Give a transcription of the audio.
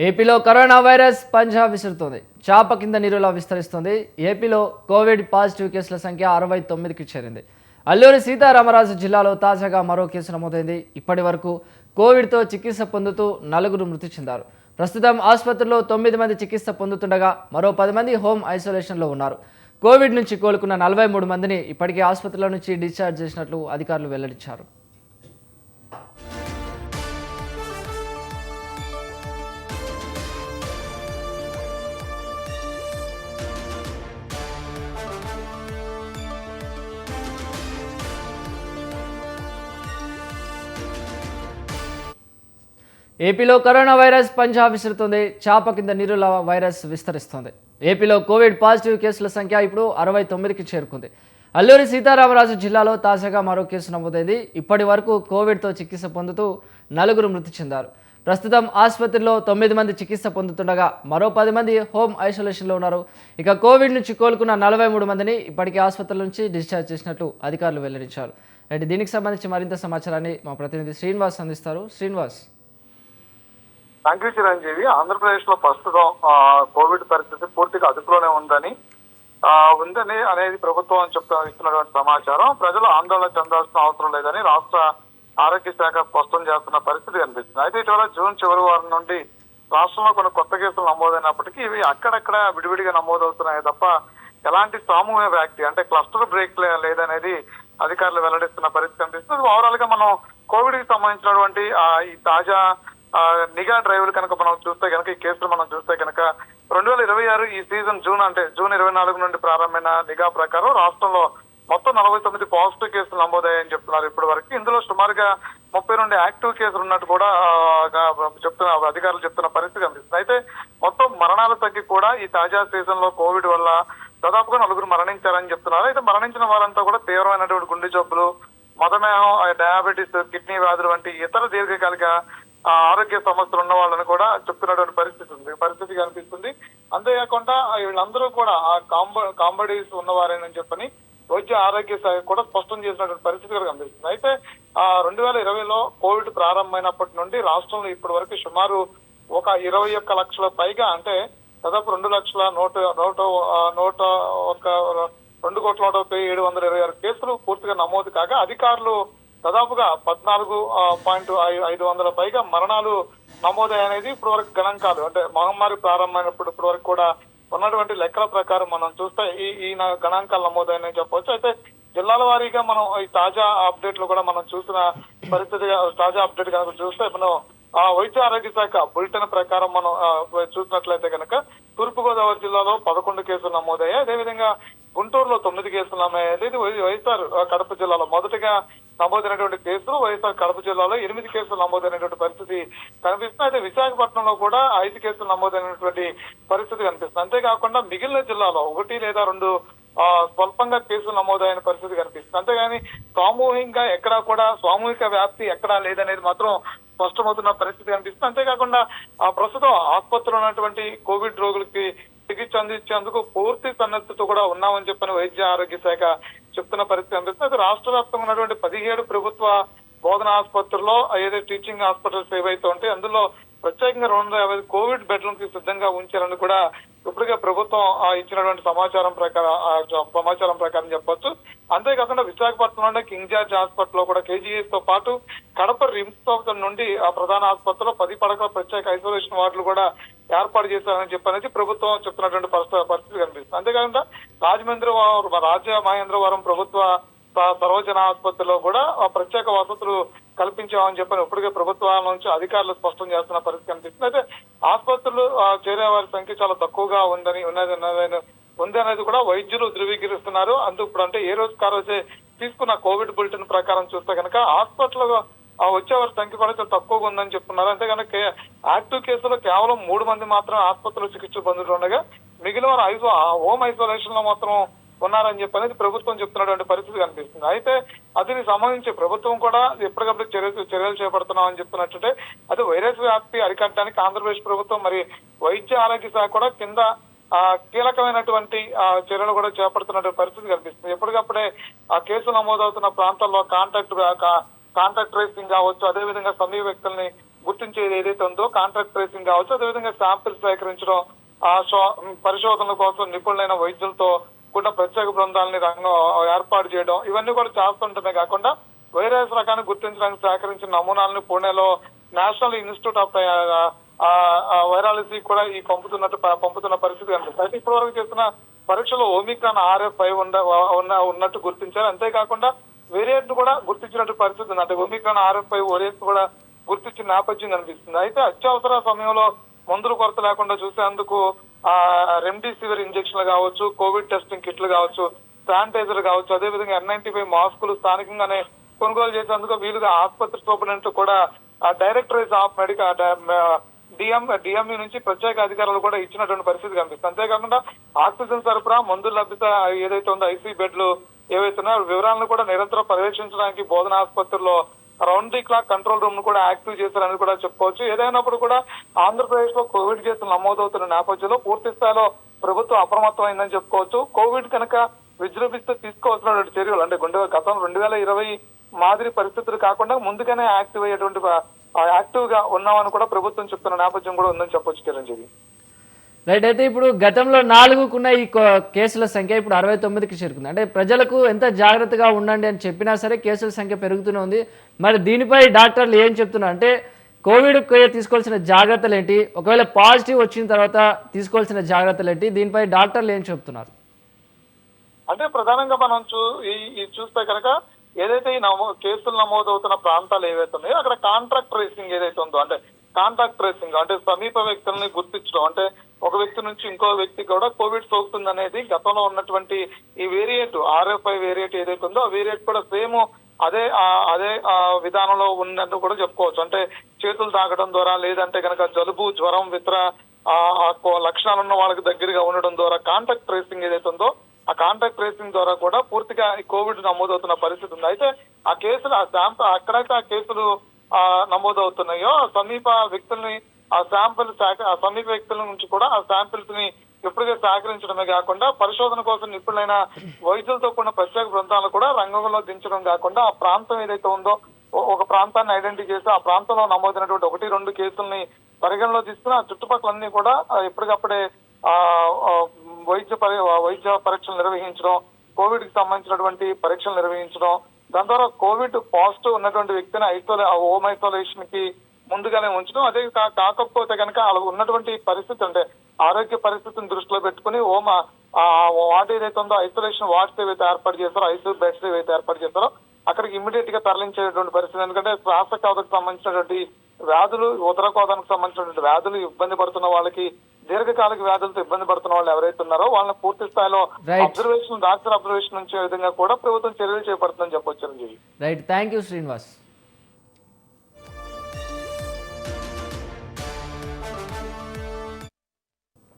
ఏపీలో corona virus పంజా విసురుతోంది. చాప కింద నీరులా విస్తరిస్తోంది. ఏపీలో కోవిడ్ పాజిటివ్ కేసుల సంఖ్య 69కి చేరింది. అల్లూరి సీతారామరాజు జిల్లాలో తాజాగా మరో కేసు నమోదైంది. ఇప్పటి వరకు కోవిడ్తో చికిత్స పొందుతూ 4 మృతి చెందారు. ప్రస్తుతం ఆసుపత్రిలో 9 మంది చికిత్స పొందుతుండగా మరో 10 మంది హోమ్ ఐసోలేషన్లో ఉన్నారు. కోవిడ్ నుంచి కోలుకున్న 43 మందిని ఇప్పటికే ఆసుపత్రిలో నుంచి డిశ్చార్జ్ చేసినట్లు అధికారులు వెల్లడించారు. ఏపీలో కరోనా వైరస్ పంజా విసురుతోంది. చాప కింద నీరుల వైరస్ విస్తరిస్తోంది. ఏపీలో కోవిడ్ పాజిటివ్ కేసుల సంఖ్య ఇప్పుడు 69కి చేరుకుంది. అల్లూరి సీతారామరాజు జిల్లాలో తాజాగా మరో కేసు నమోదైంది. ఇప్పటి వరకు కోవిడ్తో చికిత్స పొందుతూ 4 మృతి చెందారు. ప్రస్తుతం ఆసుపత్రిలో 9 మంది చికిత్స పొందుతుండగా మరో 10 మంది హోమ్ ఐసోలేషన్లో ఉన్నారు. ఇక కోవిడ్ నుంచి కోలుకున్న 43 మందిని ఇప్పటికే ఆసుపత్రుల నుంచి డిశ్చార్జ్ చేసినట్లు అధికారులు వెల్లడించారు. అయితే దీనికి సంబంధించి మరింత సమాచారాన్ని మా ప్రతినిధి శ్రీనివాస్ అందిస్తారు. శ్రీనివాస్. Thank you Chiranjeevi. ఆంధ్రప్రదేశ్ లో ప్రస్తుతం కోవిడ్ పరిస్థితి పూర్తిగా అదుపులోనే ఉందని అనేది ప్రభుత్వం ఇస్తున్నటువంటి సమాచారం. ప్రజలు ఆందోళన చెందాల్సిన అవసరం లేదని రాష్ట్ర ఆరోగ్య శాఖ స్పష్టం చేస్తున్న పరిస్థితి కనిపిస్తుంది. అయితే ఇటీవల జూన్ చివరి వారం నుండి రాష్ట్రంలో కొన్ని కొత్త కేసులు నమోదైనప్పటికీ ఇవి అక్కడక్కడ విడివిడిగా నమోదవుతున్నాయి తప్ప ఎలాంటి సామూహిక వ్యాప్తి అంటే క్లస్టర్ బ్రేక్ లేదనేది అధికారులు వెల్లడిస్తున్న పరిస్థితి కనిపిస్తుంది. ఓవరాల్ గా మనం కోవిడ్ కి సంబంధించినటువంటి ఈ తాజా నిఘా డ్రైవ్లు కనుక మనం చూస్తే కనుక ఈ కేసులు మనం చూస్తే కనుక 2026 ఈ సీజన్ జూన్ 24 నుండి ప్రారంభమైన నిఘా ప్రకారం రాష్ట్రంలో మొత్తం 49 పాజిటివ్ కేసులు నమోదయ్యాయని చెప్తున్నారు ఇప్పటి వరకు. ఇందులో సుమారుగా 32 యాక్టివ్ కేసులు ఉన్నట్టు కూడా అధికారులు చెప్తున్న పరిస్థితి కనిపిస్తుంది. అయితే మొత్తం మరణాల తగ్గి కూడా ఈ తాజా సీజన్ లో కోవిడ్ వల్ల దాదాపుగా 4 మరణించారని చెప్తున్నారు. అయితే మరణించిన వారంతా కూడా తీవ్రమైనటువంటి గుండె జబ్బులు, మధుమేహం, డయాబెటీస్, కిడ్నీ వ్యాధులు వంటి ఇతర దీర్ఘకాలిక ఆరోగ్య సమస్యలు ఉన్న వాళ్ళని కూడా చెప్తున్నటువంటి పరిస్థితి కనిపిస్తుంది. అంతేకాకుండా వీళ్ళందరూ కూడా కాంబడీస్ ఉన్నవారేనని చెప్పని వైద్య ఆరోగ్య శాఖ కూడా స్పష్టం చేసినటువంటి పరిస్థితి కూడా కనిపిస్తుంది. అయితే 2020లో కోవిడ్ ప్రారంభమైనప్పటి నుండి రాష్ట్రంలో ఇప్పటి వరకు సుమారు ఒక 21 లక్షల పైగా అంటే దాదాపు 2,2,726 కేసులు పూర్తిగా నమోదు కాగా అధికారులు దాదాపుగా 14,500 పైగా మరణాలు నమోదయ్యనేది ఇప్పటి వరకు గణాంకాలు. అంటే మహమ్మారి ప్రారంభమైనప్పుడు ఇప్పటి వరకు కూడా ఉన్నటువంటి లెక్కల ప్రకారం మనం చూస్తే ఈ గణాంకాలు నమోదైనని చెప్పవచ్చు. అయితే జిల్లాల వారీగా మనం ఈ తాజా అప్డేట్లు కూడా మనం చూసిన పరిస్థితి. తాజా అప్డేట్ కనుక చూస్తే మనం వైద్య ఆరోగ్య శాఖ బులెటిన్ ప్రకారం మనం చూసినట్లయితే కనుక తూర్పుగోదావరి జిల్లాలో 11 కేసులు నమోదయ్యాయి. అదేవిధంగా గుంటూరులో 9 కేసులు నమోదయ్యాయి. ఇది వైఎస్ఆర్ కడప జిల్లాలో మొదటగా నమోదైనటువంటి కేసులు. వైఎస్ఆర్ కడప జిల్లాలో 8 కేసులు నమోదైనటువంటి పరిస్థితి కనిపిస్తుంది. అయితే విశాఖపట్నంలో కూడా 5 కేసులు నమోదైనటువంటి పరిస్థితి కనిపిస్తుంది. అంతేకాకుండా మిగిలిన జిల్లాలో 1 లేదా 2 స్వల్పంగా కేసులు నమోదైన పరిస్థితి కనిపిస్తుంది. అంతేగాని సామూహికంగా ఎక్కడా కూడా సామూహిక వ్యాప్తి ఎక్కడా లేదనేది మాత్రం స్పష్టమవుతున్న పరిస్థితి కనిపిస్తుంది. అంతేకాకుండా ప్రస్తుతం ఆసుపత్రిలో ఉన్నటువంటి కోవిడ్ రోగులకి చికిత్స అందించేందుకు పూర్తి సన్నద్ధతో కూడా ఉన్నామని చెప్పని వైద్య ఆరోగ్య శాఖ చెప్తున్న పరిస్థితి కనిపిస్తుంది. అయితే రాష్ట్ర వ్యాప్తంగా ఉన్నటువంటి 17 ప్రభుత్వ బోధన ఆసుపత్రుల్లో ఏదైతే టీచింగ్ హాస్పిటల్స్ ఏవైతే ఉంటాయి అందులో ప్రత్యేకంగా 250 కోవిడ్ బెడ్లకు సిద్ధంగా ఉంచారని కూడా ఇప్పటికే ప్రభుత్వం ఇచ్చినటువంటి సమాచారం ప్రకారం చెప్పొచ్చు. అంతేకాకుండా విశాఖపట్నంలోనే కింగ్ జార్జ్ హాస్పిటల్లో కూడా కేజీఎస్ తో పాటు కడప రిమ్స్ నుండి ప్రధాన ఆసుపత్రిలో 10 పడకల ప్రత్యేక ఐసోలేషన్ వార్డులు కూడా ఏర్పాటు చేశారని చెప్పనేది ప్రభుత్వం చెప్తున్నటువంటి పరిస్థితి కనిపిస్తుంది. అంతేకాకుండా రాజమహేంద్రవరం ప్రభుత్వ సర్వజన ఆసుపత్రిలో కూడా ప్రత్యేక వసతులు కల్పించామని చెప్పని ఇప్పటికే ప్రభుత్వాల నుంచి అధికారులు స్పష్టం చేస్తున్న పరిస్థితి కనిపిస్తుంది. అయితే ఆసుపత్రులు చేరే వారి సంఖ్య చాలా తక్కువగా ఉంది అనేది కూడా వైద్యులు ధృవీకరిస్తున్నారు. అందుకు ఇప్పుడు అంటే ఏ రోజు రోజే తీసుకున్న కోవిడ్ బులెటిన్ ప్రకారం చూస్తే కనుక హాస్పిటల్ వచ్చే వారి సంఖ్య కూడా చాలా తక్కువగా ఉందని చెప్తున్నారు. అంతే కనుక యాక్టివ్ కేసులో కేవలం 3 మంది మాత్రం ఆసుపత్రిలో చికిత్స పొందుతుండగా మిగిలిన వారు హోమ్ ఐసోలేషన్ లో మాత్రం ఉన్నారని చెప్పనేది ప్రభుత్వం చెప్తున్నటువంటి పరిస్థితి కనిపిస్తుంది. అయితే దీనికి సంబంధించి ప్రభుత్వం కూడా ఎప్పటికప్పుడు చర్యలు చేపడుతున్నామని చెప్తున్నట్టుంటే అది వైరస్ వ్యాప్తి అరికట్టడానికి ఆంధ్రప్రదేశ్ ప్రభుత్వం మరి వైద్య ఆరోగ్య శాఖ కూడా కింద కీలకమైనటువంటి చర్యలు కూడా చేపడుతున్నటువంటి పరిస్థితి కనిపిస్తుంది. ఎప్పటికప్పుడే ఆ కేసు నమోదవుతున్న ప్రాంతాల్లో కాంటాక్ట్ ట్రేసింగ్ కావచ్చు, అదేవిధంగా సమీప వ్యక్తుల్ని గుర్తించేది ఏదైతే ఉందో కాంట్రాక్ట్ ట్రేసింగ్ కావచ్చు, అదేవిధంగా శాంపిల్స్ సేకరించడం, పరిశోధనల కోసం నిపుణులైన వైద్యులతో కూడా ప్రత్యేక బృందాలని రంగం ఏర్పాటు చేయడం, ఇవన్నీ కూడా చేస్తుంటమే కాకుండా వైరస్ రకాన్ని గుర్తించడానికి సేకరించిన నమూనాలను పూణేలో నేషనల్ ఇన్స్టిట్యూట్ ఆఫ్ వైరాలజీ కూడా ఈ పంపుతున్న పరిస్థితి కనిపిస్తుంది. అయితే ఇప్పటి వరకు చేసిన పరీక్షలో ఓమిక్రాన్ RF5 ఉన్నట్టు గుర్తించారు. అంతేకాకుండా వేరియంట్ కూడా గుర్తించినట్టు పరిస్థితి ఉంది. అంటే ఓమిక్రాన్ RF5 వేరియంట్ కూడా గుర్తించిన నేపథ్యం కనిపిస్తుంది. అయితే అత్యవసర సమయంలో మందులు కొరత లేకుండా చూసేందుకు రెమ్డెసివిర్ ఇంజక్షన్లు కావచ్చు, కోవిడ్ టెస్టింగ్ కిట్లు కావచ్చు, శానిటైజర్ కావచ్చు, అదేవిధంగా N95 మాస్కులు స్థానికంగానే కొనుగోలు చేసేందుకు వీలుగా ఆసుపత్రి సూపరింటెండెంట్ కూడా డైరెక్టరేట్ ఆఫ్ మెడికల్ డిఎంఈ నుంచి ప్రత్యేక అధికారులు కూడా ఇచ్చినటువంటి పరిస్థితి కనిపిస్తుంది. అంతేకాకుండా ఆక్సిజన్ సరఫరా, మందుల లభ్యత ఏదైతే ఉందో, ఐసీ బెడ్లు ఏవైతే ఉన్నాయో వివరాలను కూడా నిరంతరం పర్యవేక్షించడానికి బోధన ఆసుపత్రిలో round the clock control room ను కూడా యాక్టివ్ చేశారని కూడా చెప్పుకోవచ్చు. ఏదైనప్పుడు కూడా ఆంధ్రప్రదేశ్ లో కోవిడ్ కేసులు నమోదవుతున్న నేపథ్యంలో పూర్తి స్థాయిలో ప్రభుత్వం అప్రమత్తమైందని చెప్పుకోవచ్చు. కోవిడ్ కనుక విజృంభిస్తే తీసుకోవాల్సినటువంటి చర్యలు అంటే గతం 2020 మాదిరి పరిస్థితులు కాకుండా ముందుగానే యాక్టివ్ గా ఉన్నామని కూడా ప్రభుత్వం చెప్తున్న నేపథ్యం కూడా ఉందని చెప్పొచ్చు చిరంజీవి. రైట్. అయితే ఇప్పుడు గతంలో 4కున్న ఈ కేసుల సంఖ్య ఇప్పుడు 69కి చేరుకుంది. అంటే ప్రజలకు ఎంత జాగ్రత్తగా ఉండండి అని చెప్పినా సరే కేసుల సంఖ్య పెరుగుతూనే ఉంది. మరి దీనిపై డాక్టర్లు ఏం చెప్తున్నారు అంటే కోవిడ్ తీసుకోవాల్సిన జాగ్రత్తలు ఏంటి, ఒకవేళ పాజిటివ్ వచ్చిన తర్వాత తీసుకోవాల్సిన జాగ్రత్తలు ఏంటి, దీనిపై డాక్టర్లు ఏం చెప్తున్నారు? అంటే ప్రధానంగా మనం చూస్తే కనుక ఏదైతే ఈ కేసులు నమోదవుతున్న ప్రాంతాలు ఏవైతే ఉన్నాయో అక్కడ కాంట్రాక్ట్ ట్రేసింగ్ ఏదైతే ఉందో, అంటే కాంటాక్ట్ ట్రేసింగ్ అంటే సమీప వ్యక్తులని గుర్తించడం, అంటే ఒక వ్యక్తి నుంచి ఇంకో వ్యక్తి కూడా కోవిడ్ సోకుతుంది అనేది గతంలో ఉన్నటువంటి ఈ వేరియంట్ RF5 వేరియంట్ ఏదైతే ఉందో ఆ వేరియంట్ కూడా సేమ్ అదే విధానంలో ఉన్నట్టు కూడా చెప్పుకోవచ్చు. అంటే చేతులు తాగడం ద్వారా, లేదంటే కనుక జలుబు, జ్వరం, ఇతర లక్షణాలు ఉన్న వాళ్ళకి దగ్గరగా ఉండడం ద్వారా కాంటాక్ట్ ట్రేసింగ్ ఏదైతే ఉందో ఆ కాంటాక్ట్ ట్రేసింగ్ ద్వారా కూడా పూర్తిగా ఈ కోవిడ్ నమోదవుతున్న పరిస్థితి ఉంది. అయితే ఆ కేసులు అక్కడైతే ఆ కేసులు నమోదవుతున్నాయో సమీప వ్యక్తుల్ని సమీప వ్యక్తుల నుంచి కూడా ఆ శాంపిల్స్ ని ఎప్పటికే సేకరించడమే కాకుండా పరిశోధన కోసం నిపుణులైన వైద్యులతో కూడిన ప్రత్యేక బృందాలను కూడా రంగంలో దించడం కాకుండా ఆ ప్రాంతం ఏదైతే ఉందో ఒక ప్రాంతాన్ని ఐడెంటిఫై చేసి ఆ ప్రాంతంలో నమోదైనటువంటి 1-2 కేసుల్ని పరిగణలో తీసుకుని ఆ చుట్టుపక్కలన్నీ కూడా ఎప్పటికప్పుడే వైద్య పరీక్షలు నిర్వహించడం, కోవిడ్ కి సంబంధించినటువంటి పరీక్షలు నిర్వహించడం, దాని ద్వారా కోవిడ్ పాజిటివ్ ఉన్నటువంటి వ్యక్తిని హోమ్ ఐసోలేషన్ కి ముందుగానే ఉంచడం. అదే కాకపోతే కనుక అలా ఉన్నటువంటి పరిస్థితి అంటే ఆరోగ్య పరిస్థితిని దృష్టిలో పెట్టుకుని వార్డు ఏదైతే ఉందో ఐసోలేషన్ వార్డ్స్ ఏవైతే ఏర్పాటు చేస్తారో, ఐసీయూ బెడ్స్ ఏవైతే ఏర్పాటు చేస్తారో అక్కడికి ఇమ్మీడియట్ గా తరలించేటువంటి పరిస్థితి. ఎందుకంటే శ్వాసకోశకు సంబంధించినటువంటి వ్యాధులు, ఉదరకోదానికి సంబంధించినటువంటి వ్యాధులు ఇబ్బంది పడుతున్న వాళ్ళకి, దీర్ఘకాలిక వ్యాధులతో ఇబ్బంది పడుతున్న వాళ్ళు ఎవరైతే ఉన్నారో వాళ్ళని పూర్తి స్థాయిలో డాక్టర్ అబ్జర్వేషన్ ఉంచే విధంగా కూడా ప్రభుత్వం చర్యలు చేపడుతుందని చెప్పొచ్చు. రైట్. Thank you Srinivas.